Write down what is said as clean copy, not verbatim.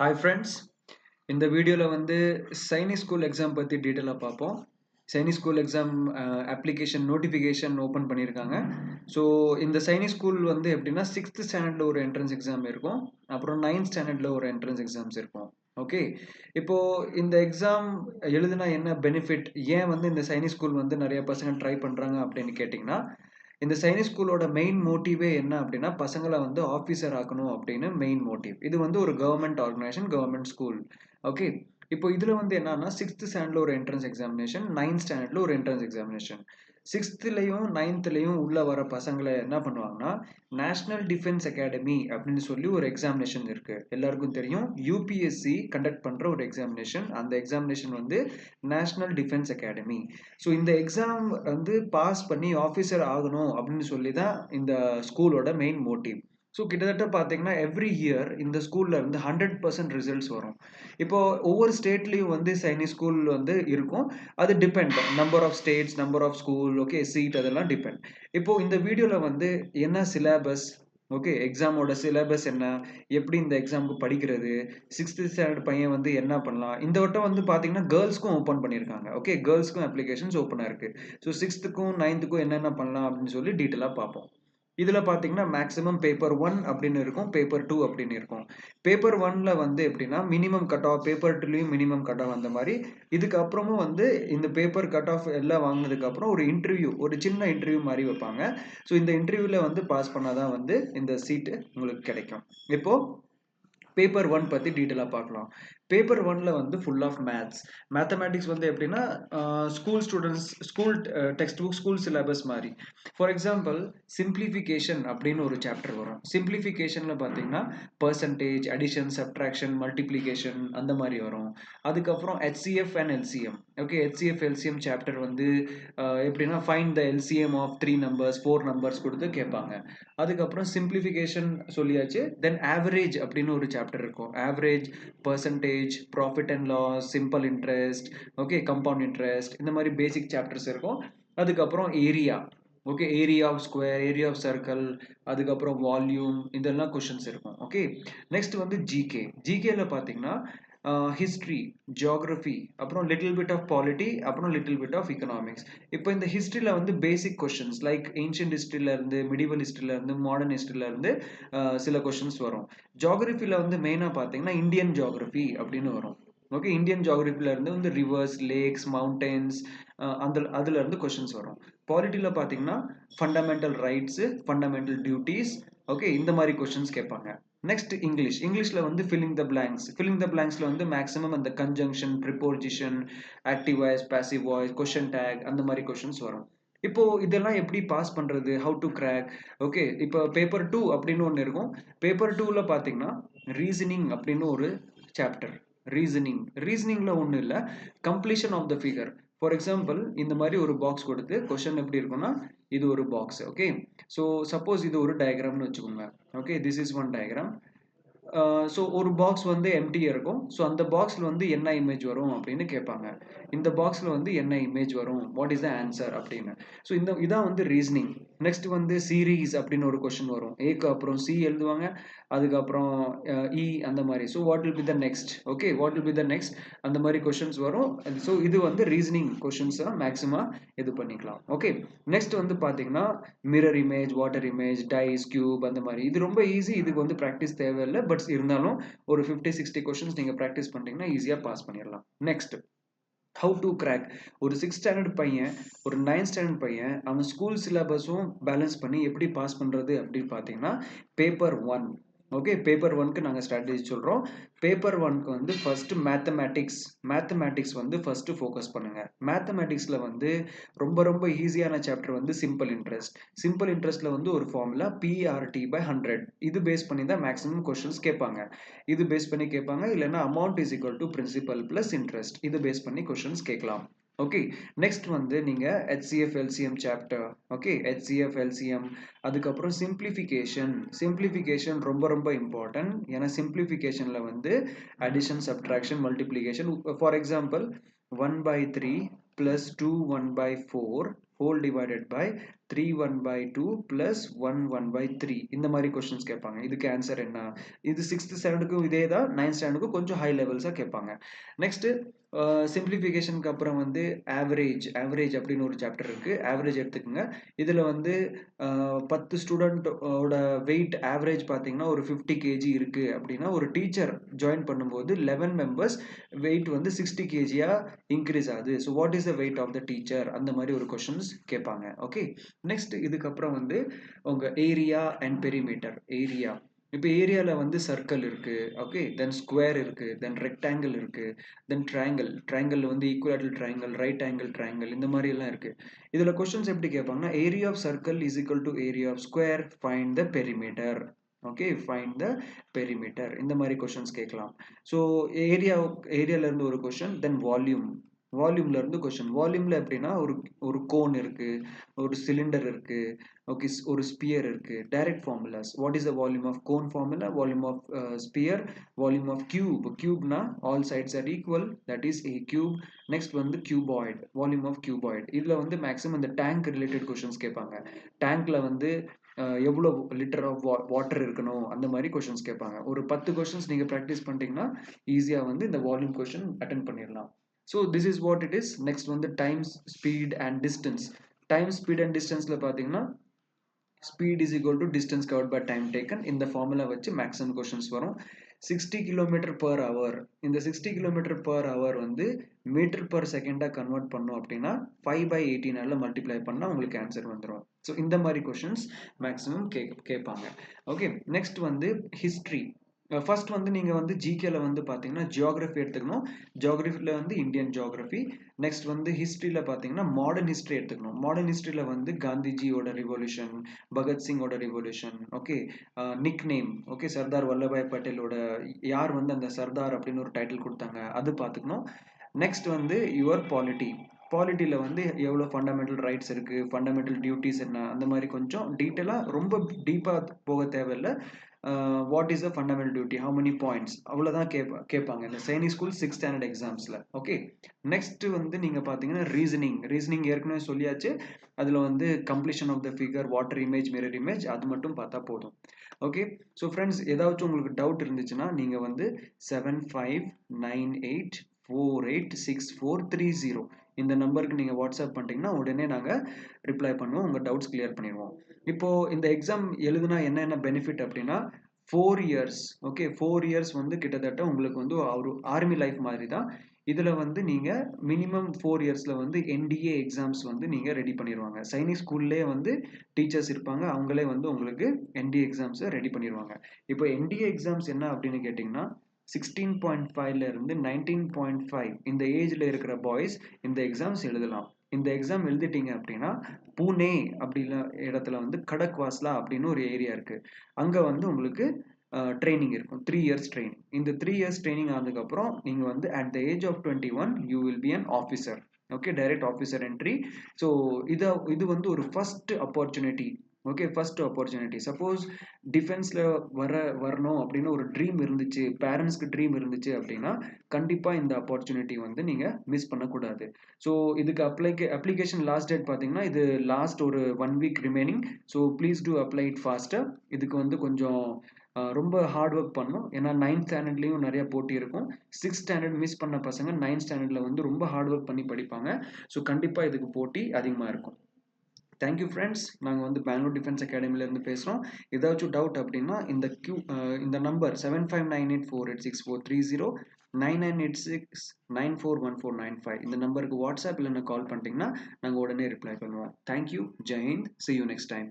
Hi friends, இந்த வீடியோல வந்து சைனிக் ஸ்கூல் எக்ஸாம் பத்தி டீட்டெயிலா பார்ப்போம். Sainik school exam application notification open பண்ணியிருக்காங்க. ஸோ இந்த சைனிக் ஸ்கூல் வந்து எப்படின்னா 6th ஸ்டாண்டர்ட்ல ஒரு என்ட்ரன்ஸ் எக்ஸாம் இருக்கும். அப்புறம் 9th ஸ்டாண்டர்ட்ல ஒரு என்ட்ரன்ஸ் எக்ஸாம்ஸ் இருக்கும். ஓகே, இப்போ இந்த எக்ஸாம் எழுதுனா என்ன பெனிஃபிட், ஏன் வந்து இந்த சைனிக் ஸ்கூல் வந்து நிறைய பசங்க ட்ரை பண்றாங்க அப்படின்னு கேட்டிங்கன்னா, இந்த சைனிக் ஸ்கூலோட மெயின் மோட்டிவே என்ன அப்படின்னா பசங்களை வந்து ஆஃபீஸர் ஆக்கணும் அப்படின்னு மெயின் மோட்டிவ். இது வந்து ஒரு government organisation, government school. Okay, இப்போ இதுல வந்து என்னன்னா 6th ஸ்டாண்டர்ட்ல ஒரு என்ட்ரன்ஸ் எக்ஸாமினேஷன், 9th ஸ்டாண்டர்ட்ல ஒரு என்ட்ரன்ஸ் எக்ஸாமினேஷன். 6thலயும் 9thலயும் உள்ள வர பசங்களை என்ன பண்ணுவாங்கன்னா நேஷனல் டிஃபென்ஸ் அகாடமி அப்படின்னு சொல்லி ஒரு எக்ஸாமினேஷன் இருக்கு. எல்லாருக்கும் தெரியும், யூபிஎஸ்சி கண்டக்ட் பண்ற ஒரு எக்ஸாமினேஷன். அந்த எக்ஸாமினேஷன் வந்து நேஷனல் டிஃபென்ஸ் அகாடமி. ஸோ இந்த எக்ஸாம் வந்து பாஸ் பண்ணி ஆஃபீஸர் ஆகணும் அப்படின்னு சொல்லி தான் இந்த ஸ்கூலோட மெயின் மோட்டிவ். ஸோ கிட்டத்தட்ட பார்த்தீங்கன்னா எவ்ரி இயர் இந்த ஸ்கூல்ல இருந்து 100% ரிசல்ட்ஸ் வரும். இப்போ ஒவ்வொரு ஸ்டேட்லயும் வந்து சைனிக் ஸ்கூல் வந்து இருக்கும். அது depend, number of states, number of school, okay, seat, அதெல்லாம் டிபெண்ட். இப்போ இந்த வீடியோல வந்து என்ன சிலபஸ், ஓகே, எக்ஸாமோட சிலபஸ் என்ன, எப்படி இந்த எக்ஸாமுக்கு படிக்கிறது, 6th ஸ்டாண்டர்ட் பையன் வந்து என்ன பண்ணலாம். இந்த வட்டம் வந்து பார்த்தீங்கன்னா கேர்ள்ஸ்க்கும் ஓப்பன் பண்ணியிருக்காங்க. ஓகே, கேர்ள்ஸ்க்கும் அப்ளிகேஷன்ஸ் ஓப்பனாக இருக்கு. ஸோ 6th-க்கும் 9th-க்கும் என்னென்ன பண்ணலாம் அப்படின்னு சொல்லி டீட்டெயிலாக பார்ப்போம். இதில் பார்த்தீங்கன்னா மேக்ஸிமம் பேப்பர் 1 அப்படின்னு இருக்கும், பேப்பர் 2 அப்படின்னு இருக்கும். பேப்பர் 1ல வந்து எப்படின்னா மினிமம் கட் ஆஃப், பேப்பர் 2லையும் மினிமம் கட் ஆஃப் அந்த மாதிரி. இதுக்கு அப்புறமும் வந்து இந்த பேப்பர் கட் ஆஃப் எல்லாம் வாங்கினதுக்கு அப்புறம் ஒரு இன்டர்வியூ, ஒரு சின்ன இன்டர்வியூ மாதிரி வைப்பாங்க. ஸோ இந்த இன்டர்வியூவில் வந்து பாஸ் பண்ணாதான் வந்து இந்த சீட்டு உங்களுக்கு கிடைக்கும். இப்போ பேப்பர் 1 பற்றி டீட்டெயிலாக பார்க்கலாம். பேப்பர் 1ல வந்து ஃபுல் ஆஃப் மேத்ஸ். மேத்தமேட்டிக்ஸ் வந்து எப்படின்னா school students, school text book, school syllabus மாதிரி. ஃபார் எக்ஸாம்பிள் சிம்பிளிஃபிகேஷன் அப்படின்னு ஒரு சாப்டர் வரும். சிம்பிளிஃபிகேஷனில் பார்த்தீங்கன்னா பர்சன்டேஜ், அடிஷன், சப்ட்ராக்ஷன், மல்டிப்ளிகேஷன் அந்த மாதிரி வரும். அதுக்கப்புறம் HCF and LCM. Okay, HCF LCM chapter வந்து எப்படின்னா find the LCM of 3 numbers, 4 numbers கொடுத்து கேட்பாங்க. அதுக்கப்புறம் சிம்பிளிஃபிகேஷன் சொல்லியாச்சு. தென் ஆவரேஜ் அப்படின்னு ஒரு சாப்டர் இருக்கும். Average, percentage, profit and loss, simple interest, okay, compound interest, இந்த மாதிரி பேசிக் சாப்டர்ஸ் இருக்கும். அதுக்கப்புறம் area, okay, area of square, area of circle, அதுக்கப்புறம் வால்யூம், இதெல்லாம் கொஷின்ஸ் இருக்கும். ஓகே, நெக்ஸ்ட் வந்து ஜிகே. ஜிகேல பார்த்தீங்கன்னா ஹிஸ்ட்ரி, ஜியாகிரஃபி, அப்புறம் லிட்டில் பிட் ஆஃப் பாலிட்டி, அப்புறம் லிட்டில் பிட் ஆஃப் எக்கனாமிக்ஸ். இப்போ இந்த ஹிஸ்ட்ரியில் வந்து பேசிக் கொஷின்ஸ் லைக் ஏன்ஷியன்ட் ஹிஸ்ட்ரியிலேருந்து, மிடிவல் ஹிஸ்ட்ரியிலேருந்து, மாடர்ன் ஹிஸ்ட்ரியிலேருந்து சில கொஷின்ஸ் வரும். ஜியாகிரஃபியில் வந்து மெயினாக பார்த்தீங்கன்னா இந்தியன் ஜியாகிரஃபி அப்படின்னு வரும். ஓகே, இந்தியன் ஜியாகிரஃபில இருந்து வந்து ரிவர்ஸ், லேக்ஸ், மவுண்டன்ஸ், அதுல இருந்து கொஷின்ஸ் வரும். பாலிட்டியில் பார்த்தீங்கன்னா fundamental rights, fundamental duties, okay, இந்த மாதிரி கொஷின்ஸ் கேட்பாங்க. Next English. இங்கிலீஷ்ல வந்து ஃபில்லிங் த பிளாங்க்ஸ். ஃபில்லிங் த பிளாங்க்ஸ்ல வந்து மேக்ஸிமம் அந்த conjunction, preposition, active voice, passive voice, question tag, அந்த மாதிரி கொஷின்ஸ் வரும். இப்போ இதெல்லாம் எப்படி பாஸ் பண்றது, ஹவு டு கிராக். ஓகே, இப்போ பேப்பர் 2 அப்படின்னு ஒன்று இருக்கும். பேப்பர் 2ல பார்த்தீங்கன்னா ரீசனிங் அப்படின்னு ஒரு சாப்டர். ரீசனிங்ல ஒன்றும் இல்லை, completion of the figure. For example இந்த மாதிரி ஒரு பாக்ஸ் கொடுத்து கொஷன் எப்படி இருக்கும்னா இது ஒரு பாக்ஸ். ஓகே, ஸோ சப்போஸ் இது ஒரு டயக்ராம்னு வச்சுக்கோங்க. Okay, this is one diagram. So ஒரு பாக்ஸ் வந்து எம்டியாக இருக்கும். ஸோ அந்த பாக்ஸில் வந்து என்ன இமேஜ் வரும் அப்படின்னு கேட்பாங்க. இந்த பாக்ஸில் வந்து என்ன இமேஜ் வரும், வாட் இஸ் த ஆன்சர் அப்படின்னு. ஸோ இதான் வந்து ரீசனிங். நெக்ஸ்ட் வந்து சீரீஸ் அப்படின்னு ஒரு கொஷின் வரும். ஏக்கு அப்புறம் சி எழுதுவாங்க, அதுக்கப்புறம் இ, அந்த மாதிரி. So what will be the next, okay, what will be the next, அந்த மாதிரி கொஷின்ஸ் வரும். ஸோ இது வந்து ரீசனிங் கொஷின்ஸை மேக்ஸிமம் இது பண்ணிக்கலாம். ஓகே, நெக்ஸ்ட் வந்து பார்த்தீங்கன்னா mirror image, water image, dice, cube, அந்த மாதிரி. இது ரொம்ப ஈஸி, இதுக்கு வந்து ப்ராக்டிஸ் தேவையில்லை. பட் இருந்தாலும் ஒரு 50-60 கொஷின்ஸ் நீங்கள் ப்ராக்டிஸ் பண்ணிட்டீங்கன்னா ஈஸியாக பாஸ் பண்ணிடலாம். Next how to crack. ஒரு 6th ஸ்டாண்டர்ட் பையன், ஒரு 9th ஸ்டாண்டர்ட் பையன், அவன் ஸ்கூல் சிலபஸும் பேலன்ஸ் பண்ணி எப்படி பாஸ் பண்ணுறது அப்படின்னு பார்த்தீங்கன்னா பேப்பர் 1. ஓகே, பேப்பர் 1க்கு நாங்கள் ஸ்ட்ராட்டஜி சொல்கிறோம். பேப்பர் 1க்கு வந்து ஃபஸ்ட்டு மேத்தமேட்டிக்ஸ் வந்து ஃபஸ்ட்டு ஃபோக்கஸ் பண்ணுங்கள். மேத்தமேட்டிக்ஸில் வந்து ரொம்ப ரொம்ப ஈஸியான சாப்டர் வந்து சிம்பிள் இன்ட்ரெஸ்ட். சிம்பிள் இன்ட்ரெஸ்ட்டில் வந்து ஒரு ஃபார்முலா PRT/100. இது பேஸ் பண்ணி தான் மேக்ஸிமம் கொஷின்ஸ் கேட்பாங்க. இது பேஸ் பண்ணி கேட்பாங்க, இல்லைன்னா amount is equal to principal plus interest, இது பேஸ் பண்ணி கொஷின்ஸ் கேட்கலாம். ஓகே, நெக்ஸ்ட் வந்து நீங்கள் HCF LCM chapter. Okay, HCF LCM, அதுக்கப்புறம் சிம்பிளிஃபிகேஷன் ரொம்ப ரொம்ப இம்பார்ட்டன்ட். ஏன்னா சிம்பிளிஃபிகேஷனில் வந்து addition, subtraction, multiplication. For example 1/3 + 2 1/4 whole divided by 3 1 by 2 plus 1 1 by 3 இந்த மாதிரி கொஸ்டின்ஸ் கேட்பாங்க. இதுக்கு ஆன்சர் என்ன? இது 6th ஸ்டாண்டர்டுக்கும் இதே தான், 9th ஸ்டாண்டர்டுக்கும் கொஞ்சம் ஹை லெவல்ஸாக கேட்பாங்க. நெக்ஸ்ட் சிம்பிளிஃபிகேஷனுக்கு அப்புறம் வந்து ஆவரேஜ் அப்படின்னு ஒரு சாப்டர் இருக்கு. ஆவரேஜ் எடுத்துக்கோங்க. இதுல வந்து 10 ஸ்டூடெண்டோட வெயிட் ஆவரேஜ் பார்த்தீங்கன்னா ஒரு 50 kg இருக்கு அப்படின்னா ஒரு டீச்சர் ஜாயின் பண்ணும்போது 11 மெம்பர்ஸ் வெயிட் வந்து 60 kg இன்க்ரீஸ் ஆகுது. So what is the weight of the teacher? அந்த மாதிரி ஒரு கொஸ்டின்ஸ் கேட்பாங்க. ஓகே, நெக்ஸ்ட் இதுக்கப்புறம் வந்து உங்க ஏரியா அண்ட் பெரிமீட்டர். ஏரியா, இப்போ ஏரியாவில் வந்து சர்க்கிள் இருக்கு, ஓகே, தென் ஸ்கொயர் இருக்கு, தென் ரெக்டாங்கிள் இருக்கு, தென் ட்ரையாங்கிள் வந்து equilateral triangle, right angle triangle, இந்த மாதிரி எல்லாம் இருக்கு. இதுல கொஸ்டின்ஸ் எப்படி கேட்பாங்கன்னா area of circle is equal to area of square, find the perimeter. Okay, find the perimeter, இந்த மாதிரி கொஸ்டின்ஸ் கேட்கலாம். ஸோ ஏரியால இருந்து ஒரு கொஸ்டின், தென் வால்யூம்ல இருந்து கொஸ்டின். வால்யூம்ல எப்படின்னா ஒரு கோன் இருக்கு, ஒரு சிலிண்டர் இருக்கு, ஓகே, ஒரு ஸ்பியர் இருக்கு. Direct formulas, what is the volume of cone formula, volume of sphere, volume of கியூப்னா all sides are equal, that is a cube. Next வந்து கியூபாய்டு, வால்யூம் ஆஃப் கியூபாய்டு. இதுல வந்து maximum இந்த tank related questions கேட்பாங்க. டேங்க்ல வந்து எவ்வளோ litre of water இருக்கணும், அந்த மாதிரி கொஸ்டின்ஸ் கேட்பாங்க. ஒரு 10 கொஸ்டின்ஸ் நீங்க ப்ராக்டிஸ் பண்ணிட்டீங்கன்னா ஈஸியா வந்து இந்த வால்யூம் கொஸ்டின் அட்டென்ட் பண்ணிடலாம். So this is what it is. Next வந்து time, speed and distance. Time, speed and டிஸ்டன்ஸ்ல பார்த்தீங்கன்னா speed is equal to distance covered by time taken. இந்த ஃபார்முலா வச்சு மேக்ஸிமம் கொஸ்டின்ஸ் வரும். 60 கிலோமீட்டர் பர் ஹவர், இந்த 60 kilometre per hour வந்து metre per செகண்டாக convert பண்ணோம் அப்படின்னா 5/18 மல்டிப்ளை பண்ணால் உங்களுக்கு ஆன்சர் வந்துடும். ஸோ இந்த மாதிரி கொஸ்டின்ஸ் மேக்ஸிமம் கேட்பாங்க. ஓகே, நெக்ஸ்ட் வந்து ஹிஸ்ட்ரி. ஃபர்ஸ்ட் வந்து நீங்க வந்து ஜிகேல வந்து பாத்தீங்கன்னா ஜியோகிராஃபி எடுத்துக்கணும். ஜியோகிராஃபில வந்து இந்தியன் ஜியோகிராஃபி. நெக்ஸ்ட் வந்து ஹிஸ்டரியில பாத்தீங்கன்னா மாடர்ன் ஹிஸ்டரி எடுத்துக்கணும். மாடர்ன் ஹிஸ்டரியில வந்து காந்திஜியோட ரிவல்யூஷன், பகத்சிங்கோட revolution, okay, nickname, okay, Sardar Vallabhbhai பட்டேலோட, யார் வந்து அந்த சர்தார் அப்படின்னு ஒரு டைட்டில் கொடுத்தாங்க, அது பார்த்துக்கணும். நெக்ஸ்ட் வந்து யுவர் பாலிட்டியில் வந்து எவ்வளோ ஃபண்டமெண்டல் ரைட்ஸ் இருக்குது, ஃபண்டமெண்டல் டியூட்டிஸ் என்ன, அந்த மாதிரி கொஞ்சம் டீட்டெயிலாக, ரொம்ப டீப்பாக போக தேவையில்லை. What is the fundamental duty, how many points, அவ்வளோதான் கேட்பாங்க இந்த சைனிக் ஸ்கூல் 6th ஸ்டாண்டர்ட் எக்ஸாம்ஸில். ஓகே, நெக்ஸ்ட் வந்து நீங்கள் பார்த்தீங்கன்னா ரீசனிங் ஏற்கனவே சொல்லியாச்சு. அதில் வந்து completion of the figure, water image, mirror image, அது மட்டும் பார்த்தா போதும். ஓகே, ஸோ ஃப்ரெண்ட்ஸ், ஏதாச்சும் உங்களுக்கு டவுட் இருந்துச்சுன்னா நீங்கள் வந்து 7598486430 இந்த நம்பருக்கு நீங்கள் வாட்ஸ்அப் பண்ணிட்டீங்கன்னா உடனே நாங்கள் ரிப்ளை பண்ணுவோம், உங்கள் டவுட்ஸ் கிளியர் பண்ணிடுவோம். இப்போது இந்த எக்ஸாம் எழுதுனா என்னென்ன பெனிஃபிட் அப்படின்னா 4 இயர்ஸ், ஓகே, 4 இயர்ஸ் வந்து கிட்டத்தட்ட உங்களுக்கு வந்து ஒரு ஆர்மி லைஃப் மாதிரி தான். இதில் வந்து நீங்கள் மினிமம் 4 இயர்ஸில் வந்து என்டிஏ எக்ஸாம்ஸ் வந்து நீங்கள் ரெடி பண்ணிடுவாங்க. சைனிக் ஸ்கூல்லே வந்து டீச்சர்ஸ் இருப்பாங்க, அவங்களே வந்து உங்களுக்கு என்டிஏ எக்ஸாம்ஸை ரெடி பண்ணிடுவாங்க. இப்போ என்டிஏ எக்ஸாம்ஸ் என்ன அப்படின்னு கேட்டிங்கன்னா 16.5ல இருந்து 19.5 இந்த ஏஜ்ல இருக்கிற பாய்ஸ் இந்த எக்ஸாம்ஸ் எழுதலாம். இந்த எக்ஸாம் எழுதிட்டீங்க அப்படின்னா பூனே அப்படின்ற இடத்துல வந்து கடக்வாஸ்லா அப்படின்னு ஒரு ஏரியா இருக்கு. அங்க வந்து உங்களுக்கு ட்ரைனிங் இருக்கும், 3 இயர்ஸ் ட்ரைனிங். இந்த 3 இயர்ஸ் ட்ரைனிங் ஆனதுக்கப்புறம் நீங்கள் வந்து at the age of 21 you will be an officer. Okay, direct officer entry. So இது வந்து ஒரு first opportunity. Okay, first opportunity. Suppose டிஃபென்ஸில் வரணும் அப்படின்னு ஒரு ட்ரீம் இருந்துச்சு, பேரண்ட்ஸ்க்கு ட்ரீம் இருந்துச்சு அப்படின்னா கண்டிப்பாக இந்த ஆப்பர்ச்சுனிட்டி வந்து நீங்கள் மிஸ் பண்ணக்கூடாது. ஸோ இதுக்கு அப்ளிகேஷன் லாஸ்ட் டேட் பார்த்தீங்கன்னா இது லாஸ்ட் ஒரு 1 week remaining. So please do apply it ஃபாஸ்ட்டாக. இதுக்கு வந்து கொஞ்சம் ரொம்ப ஹார்ட் ஒர்க் பண்ணணும். ஏன்னா 9th ஸ்டாண்டர்ட்லேயும் நிறைய போட்டி இருக்கும். 6th ஸ்டாண்டர்ட் மிஸ் பண்ண பசங்க 9th ஸ்டாண்டர்டில் வந்து ரொம்ப ஹார்ட் ஒர்க் பண்ணி படிப்பாங்க. ஸோ கண்டிப்பாக இதுக்கு போட்டி அதிகமாக இருக்கும். தேங்க்யூ ஃப்ரெண்ட்ஸ், நாங்கள் வந்து பெங்களூர் டிஃபென்ஸ் அகாடமிலேருந்து பேசுகிறோம். ஏதாச்சும் டவுட் அப்படின்னா இந்த நம்பர் 7598486430 9986941495 இந்த நம்பருக்கு வாட்ஸ்அப் இல்லைன்னா கால் பண்ணிட்டீங்கன்னா நாங்கள் உடனே ரிப்ளை பண்ணுவோம். Thank you, Jai Hind, see you next time.